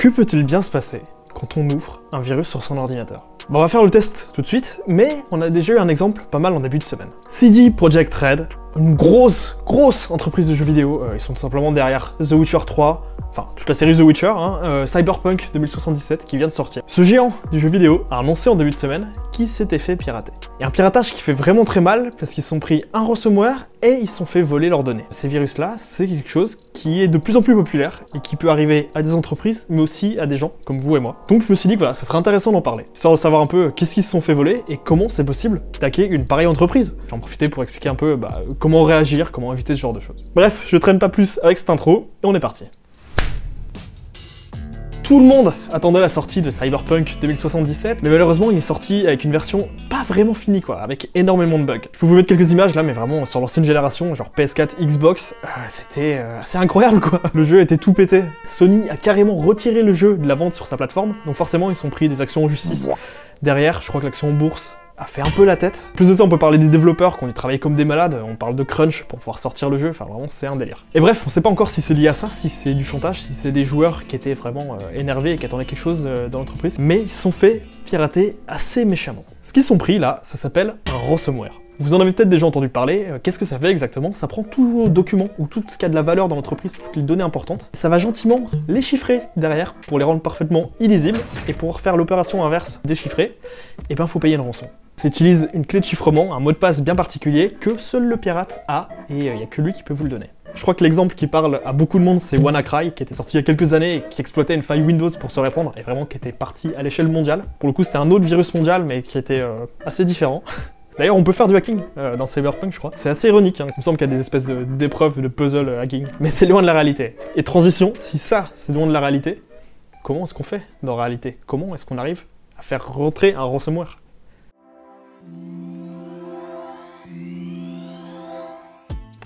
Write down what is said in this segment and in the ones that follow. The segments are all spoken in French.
Que peut-il bien se passer quand on ouvre un virus sur son ordinateur? Bon, on va faire le test tout de suite, mais on a déjà eu un exemple pas mal en début de semaine. CD Projekt Red, une grosse entreprise de jeux vidéo, ils sont tout simplement derrière The Witcher 3, enfin toute la série The Witcher, Cyberpunk 2077 qui vient de sortir. Ce géant du jeu vidéo a annoncé en début de semaine qu'il s'était fait pirater. Et un piratage qui fait vraiment très mal parce qu'ils se sont pris un ransomware et ils se sont fait voler leurs données. Ces virus-là, c'est quelque chose qui est de plus en plus populaire et qui peut arriver à des entreprises, mais aussi à des gens comme vous et moi. Donc je me suis dit que voilà, ça serait intéressant d'en parler, histoire de savoir un peu qu'est-ce qu'ils se sont fait voler et comment c'est possible d'attaquer une pareille entreprise. J'en profiter pour expliquer un peu comment réagir, comment éviter ce genre de choses. Bref, je traîne pas plus avec cette intro et on est parti. Tout le monde attendait la sortie de Cyberpunk 2077, mais malheureusement il est sorti avec une version pas vraiment finie quoi, avec énormément de bugs. Je peux vous mettre quelques images là, mais vraiment sur l'ancienne génération, genre PS4, Xbox, c'était assez incroyable quoi. Le jeu était tout pété. Sony a carrément retiré le jeu de la vente sur sa plateforme, donc forcément ils sont pris des actions en justice. Derrière, je crois que l'action en bourse a fait un peu la tête. Plus de ça, on peut parler des développeurs qui ont dû travailler comme des malades, on parle de crunch pour pouvoir sortir le jeu, enfin vraiment c'est un délire. Et bref, on sait pas encore si c'est lié à ça, si c'est du chantage, si c'est des joueurs qui étaient vraiment énervés et qui attendaient quelque chose dans l'entreprise, mais ils se sont fait pirater assez méchamment. Ce qu'ils sont pris là, ça s'appelle un ransomware. Vous en avez peut-être déjà entendu parler, qu'est-ce que ça fait exactement? Ça prend tous vos documents ou tout ce qui a de la valeur dans l'entreprise, toutes les données importantes, ça va gentiment les chiffrer derrière pour les rendre parfaitement illisibles, et pour faire l'opération inverse déchiffrer, et ben faut payer une rançon. Ça utilise une clé de chiffrement, un mot de passe bien particulier que seul le pirate a, et il n'y a que lui qui peut vous le donner. Je crois que l'exemple qui parle à beaucoup de monde, c'est WannaCry, qui était sorti il y a quelques années et qui exploitait une faille Windows pour se répandre, et vraiment qui était parti à l'échelle mondiale. Pour le coup, c'était un autre virus mondial, mais qui était assez différent. D'ailleurs, on peut faire du hacking dans Cyberpunk, je crois. C'est assez ironique, hein. Il me semble qu'il y a des espèces d'épreuves de puzzle hacking, mais c'est loin de la réalité. Et transition, si ça, c'est loin de la réalité, comment est-ce qu'on fait dans la réalité? Comment est-ce qu'on arrive à faire rentrer un ransomware?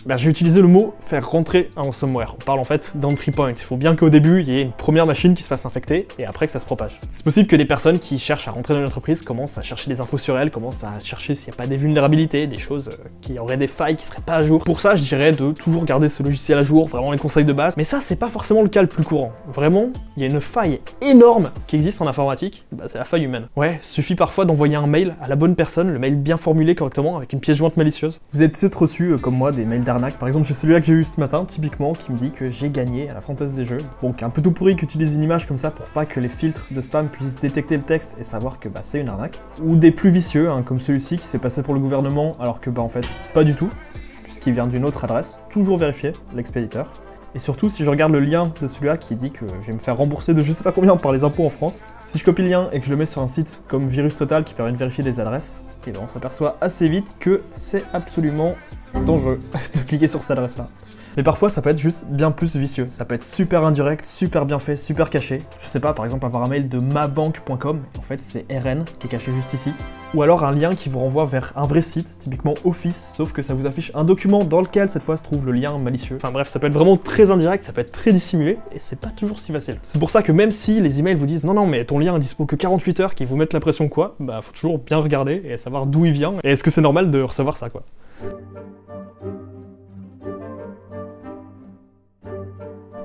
Je vais utiliser le mot « faire rentrer un ransomware ». On parle en fait d'entry point. Il faut bien qu'au début, il y ait une première machine qui se fasse infecter et après que ça se propage. C'est possible que des personnes qui cherchent à rentrer dans une entreprise commencent à chercher des infos sur elle, commencent à chercher s'il n'y a pas des vulnérabilités, des choses qui auraient des failles qui seraient pas à jour. Pour ça, je dirais de toujours garder ce logiciel à jour, vraiment les conseils de base. Mais ça, c'est pas forcément le cas le plus courant. Vraiment, il y a une faille énorme qui existe en informatique, c'est la faille humaine. Ouais, suffit parfois d'envoyer un mail à la bonne personne, le mail bien formulé correctement avec une pièce jointe malicieuse. Vous avez peut-être reçu, comme moi, des mails d'arnaque. Par exemple, j'ai celui-là que j'ai eu ce matin, typiquement, qui me dit que j'ai gagné à la Française des Jeux. Donc un peu tout pourri qu'utilise une image comme ça pour pas que les filtres de spam puissent détecter le texte et savoir que c'est une arnaque. Ou des plus vicieux, comme celui-ci qui se fait passer pour le gouvernement alors que en fait pas du tout, puisqu'il vient d'une autre adresse. Toujours vérifier l'expéditeur. Et surtout, si je regarde le lien de celui-là qui dit que je vais me faire rembourser de je sais pas combien par les impôts en France, si je copie le lien et que je le mets sur un site comme Virus Total qui permet de vérifier les adresses, et on s'aperçoit assez vite que c'est absolument dangereux de cliquer sur cette adresse-là. Mais parfois, ça peut être juste bien plus vicieux. Ça peut être super indirect, super bien fait, super caché. Je sais pas, par exemple, avoir un mail de mabanque.com, en fait, c'est RN qui est caché juste ici. Ou alors un lien qui vous renvoie vers un vrai site, typiquement Office, sauf que ça vous affiche un document dans lequel, cette fois, se trouve le lien malicieux. Enfin bref, ça peut être vraiment très indirect, ça peut être très dissimulé, et c'est pas toujours si facile. C'est pour ça que même si les emails vous disent non, mais ton lien est dispo que 48 heures, qu'ils vous mettent la pression quoi, faut toujours bien regarder et savoir d'où il vient, et est-ce que c'est normal de recevoir ça quoi.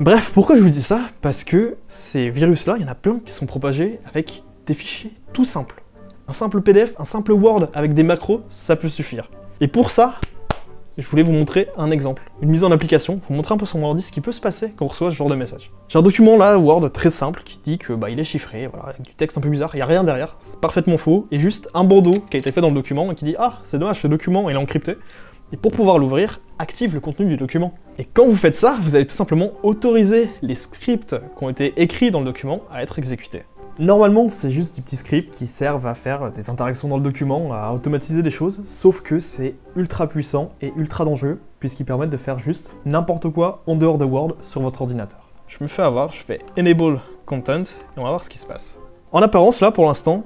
Bref, pourquoi je vous dis ça? Parce que ces virus-là, il y en a plein qui sont propagés avec des fichiers tout simples. Un simple PDF, un simple Word avec des macros, ça peut suffire. Et pour ça, je voulais vous montrer un exemple. Une mise en application, vous montrer un peu sur mon ordi ce qui peut se passer quand on reçoit ce genre de message. J'ai un document là, Word, très simple, qui dit que il est chiffré, voilà, avec du texte un peu bizarre, il n'y a rien derrière, c'est parfaitement faux, et juste un bandeau qui a été fait dans le document et qui dit « Ah, c'est dommage, ce document, il est encrypté ». Et pour pouvoir l'ouvrir, active le contenu du document. Et quand vous faites ça, vous allez tout simplement autoriser les scripts qui ont été écrits dans le document à être exécutés. Normalement, c'est juste des petits scripts qui servent à faire des interactions dans le document, à automatiser des choses, sauf que c'est ultra puissant et ultra dangereux, puisqu'ils permettent de faire juste n'importe quoi en dehors de Word sur votre ordinateur. Je me fais avoir, je fais Enable Content, et on va voir ce qui se passe. En apparence, là, pour l'instant,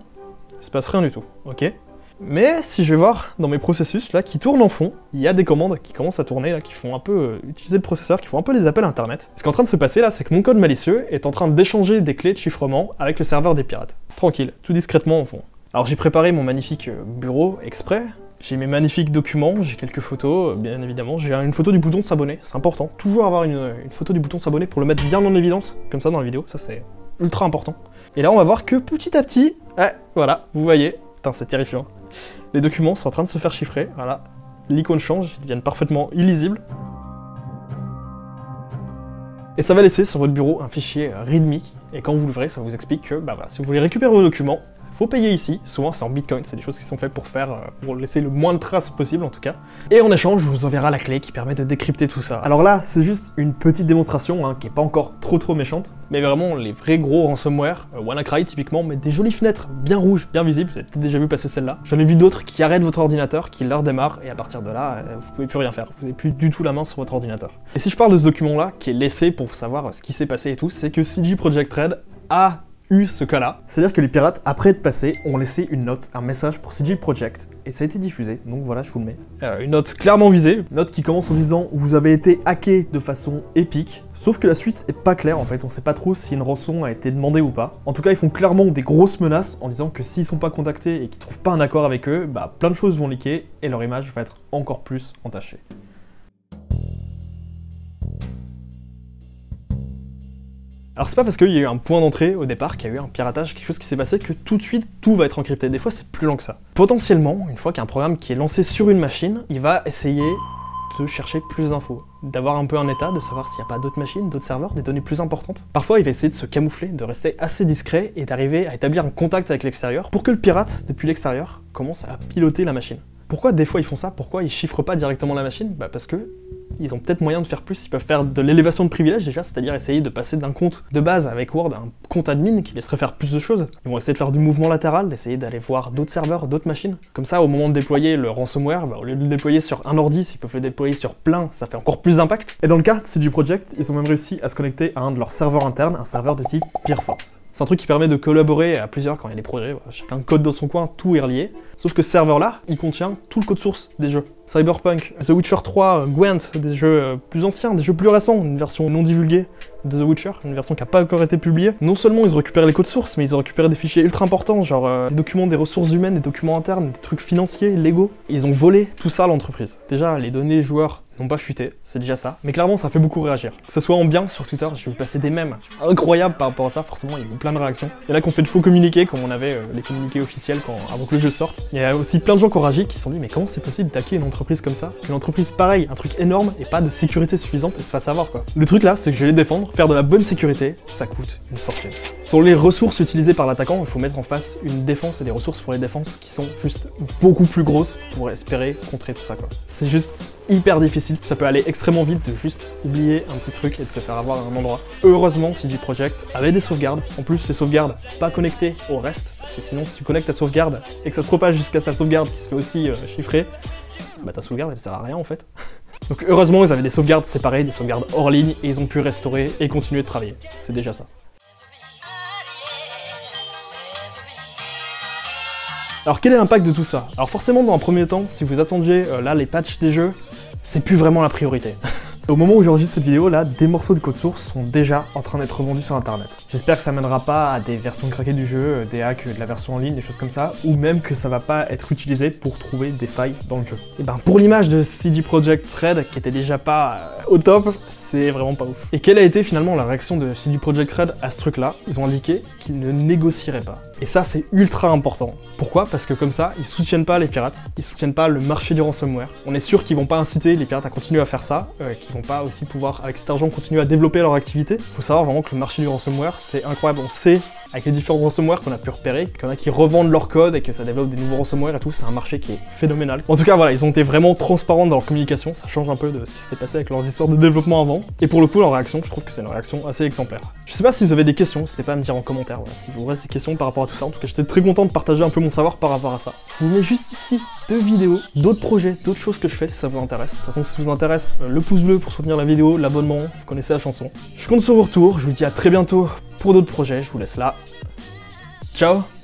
il se passe rien du tout, ok? Mais si je vais voir dans mes processus là qui tournent en fond, il y a des commandes qui commencent à tourner là, qui font un peu utiliser le processeur, qui font un peu des appels internet. Ce qui est en train de se passer là, c'est que mon code malicieux est en train d'échanger des clés de chiffrement avec le serveur des pirates. Tranquille, tout discrètement en fond. Alors j'ai préparé mon magnifique bureau exprès, j'ai mes magnifiques documents, j'ai quelques photos, bien évidemment, j'ai une photo du bouton de s'abonner, c'est important. Toujours avoir une photo du bouton de s'abonner pour le mettre bien en évidence, comme ça dans la vidéo, ça c'est ultra important. Et là, on va voir que petit à petit, ouais, voilà, vous voyez, putain, c'est terrifiant. Les documents sont en train de se faire chiffrer, voilà. L'icône change, ils deviennent parfaitement illisibles. Et ça va laisser sur votre bureau un fichier README, et quand vous l'ouvrez, ça vous explique que bah, voilà, si vous voulez récupérer vos documents, faut payer ici, souvent c'est en Bitcoin, c'est des choses qui sont faites pour laisser le moins de traces possible en tout cas. Et en échange, je vous enverrai la clé qui permet de décrypter tout ça. Alors là, c'est juste une petite démonstration hein, qui est pas encore trop méchante, mais vraiment les vrais gros ransomware, WannaCry typiquement, met des jolies fenêtres bien rouges, bien visibles, vous avez peut-être déjà vu passer celle-là. J'en ai vu d'autres qui arrêtent votre ordinateur, qui leur démarrent, et à partir de là, vous pouvez plus rien faire, vous n'avez plus du tout la main sur votre ordinateur. Et si je parle de ce document-là, qui est laissé pour savoir ce qui s'est passé et tout, c'est que CD Projekt Red a eu ce cas-là. C'est-à-dire que les pirates, après être passés, ont laissé une note, un message pour CD Projekt, et ça a été diffusé, donc voilà, je vous le mets. Une note clairement visée, une note qui commence en disant « Vous avez été hacké de façon épique », sauf que la suite est pas claire en fait, on sait pas trop si une rançon a été demandée ou pas. En tout cas, ils font clairement des grosses menaces en disant que s'ils sont pas contactés et qu'ils trouvent pas un accord avec eux, bah plein de choses vont leaker, et leur image va être encore plus entachée. Alors c'est pas parce qu'il y a eu un point d'entrée au départ, qu'il y a eu un piratage, quelque chose qui s'est passé, que tout de suite tout va être encrypté. Des fois c'est plus lent que ça. Potentiellement, une fois qu'il y a un programme qui est lancé sur une machine, il va essayer de chercher plus d'infos, d'avoir un peu un état, de savoir s'il n'y a pas d'autres machines, d'autres serveurs, des données plus importantes. Parfois il va essayer de se camoufler, de rester assez discret et d'arriver à établir un contact avec l'extérieur pour que le pirate, depuis l'extérieur, commence à piloter la machine. Pourquoi des fois ils font ça? Pourquoi ils chiffrent pas directement la machine? Bah parce que ils ont peut-être moyen de faire plus, ils peuvent faire de l'élévation de privilèges déjà, c'est-à-dire essayer de passer d'un compte de base avec Word à un compte admin qui laisserait faire plus de choses. Ils vont essayer de faire du mouvement latéral, d'essayer d'aller voir d'autres serveurs, d'autres machines. Comme ça, au moment de déployer le ransomware, bah, au lieu de le déployer sur un ordi, s'ils peuvent le déployer sur plein, ça fait encore plus d'impact. Et dans le cas de CD Projekt, ils ont même réussi à se connecter à un de leurs serveurs internes, un serveur de type PeerForce. C'est un truc qui permet de collaborer à plusieurs quand il y a des projets, chacun code dans son coin, tout est relié. Sauf que ce serveur-là, il contient tout le code source des jeux. Cyberpunk, The Witcher 3, Gwent, des jeux plus anciens, des jeux plus récents, une version non divulguée de The Witcher, une version qui n'a pas encore été publiée. Non seulement ils ont récupéré les codes sources, mais ils ont récupéré des fichiers ultra importants, genre des documents des ressources humaines, des documents internes, des trucs financiers, légaux. Ils ont volé tout ça à l'entreprise. Déjà, les données joueurs n'ont pas fuité, c'est déjà ça. Mais clairement, ça fait beaucoup réagir. Que ce soit en bien sur Twitter, je vais vous passer des mèmes incroyables par rapport à ça, forcément, il y a eu plein de réactions. Il y en a qui ont fait de faux communiqués, comme on avait les communiqués officiels avant que le jeu sorte. Il y a aussi plein de gens qui ont réagi, qui se sont dit, mais comment c'est possible d'attaquer une entreprise comme ça? Une entreprise pareille, un truc énorme, et pas de sécurité suffisante, et se fasse avoir quoi. Le truc là, c'est que je vais les défendre, faire de la bonne sécurité, ça coûte une fortune. Sur les ressources utilisées par l'attaquant, il faut mettre en face une défense et des ressources pour les défenses qui sont juste beaucoup plus grosses pour espérer contrer tout ça quoi. C'est juste hyper difficile, ça peut aller extrêmement vite de juste oublier un petit truc et de se faire avoir à un endroit. Heureusement, CD Projekt avait des sauvegardes, en plus les sauvegardes pas connectées au reste, parce que sinon si tu connectes ta sauvegarde et que ça se propage jusqu'à ta sauvegarde qui se fait aussi chiffrer, bah ta sauvegarde elle sert à rien en fait. Donc heureusement ils avaient des sauvegardes séparées, des sauvegardes hors ligne et ils ont pu restaurer et continuer de travailler, c'est déjà ça. Alors quel est l'impact de tout ça? Alors forcément dans un premier temps, si vous attendiez là les patchs des jeux, c'est plus vraiment la priorité. Au moment où j'enregistre cette vidéo là, des morceaux de code source sont déjà en train d'être vendus sur internet. J'espère que ça mènera pas à des versions craquées du jeu, des hacks de la version en ligne, des choses comme ça, ou même que ça va pas être utilisé pour trouver des failles dans le jeu. Et ben pour l'image de CD Projekt Red, qui était déjà pas au top, c'est vraiment pas ouf. Et quelle a été finalement la réaction de CD Projekt Red à ce truc là? Ils ont indiqué qu'ils ne négocieraient pas. Et ça c'est ultra important. Pourquoi? Parce que comme ça, ils soutiennent pas les pirates, ils soutiennent pas le marché du ransomware. On est sûr qu'ils vont pas inciter les pirates à continuer à faire ça, qu'ils vont pas aussi pouvoir, avec cet argent, continuer à développer leur activité. Faut savoir vraiment que le marché du ransomware, c'est incroyable. On sait, avec les différents ransomware qu'on a pu repérer, qu'il y en a qui revendent leur code et que ça développe des nouveaux ransomware et tout, c'est un marché qui est phénoménal. En tout cas, voilà, ils ont été vraiment transparents dans leur communication, ça change un peu de ce qui s'était passé avec leurs histoires de développement avant. Et pour le coup, leur réaction, je trouve que c'est une réaction assez exemplaire. Je sais pas si vous avez des questions, n'hésitez pas à me dire en commentaire, voilà, si vous reste des questions par rapport à tout ça. En tout cas, j'étais très content de partager un peu mon savoir par rapport à ça. Je vous mets juste ici 2 vidéos, d'autres projets, d'autres choses que je fais si ça vous intéresse. De toute façon, si ça vous intéresse, le pouce bleu pour soutenir la vidéo, l'abonnement, vous connaissez la chanson. Je compte sur vos retours, je vous dis à très bientôt pour d'autres projets, je vous laisse là. Ciao!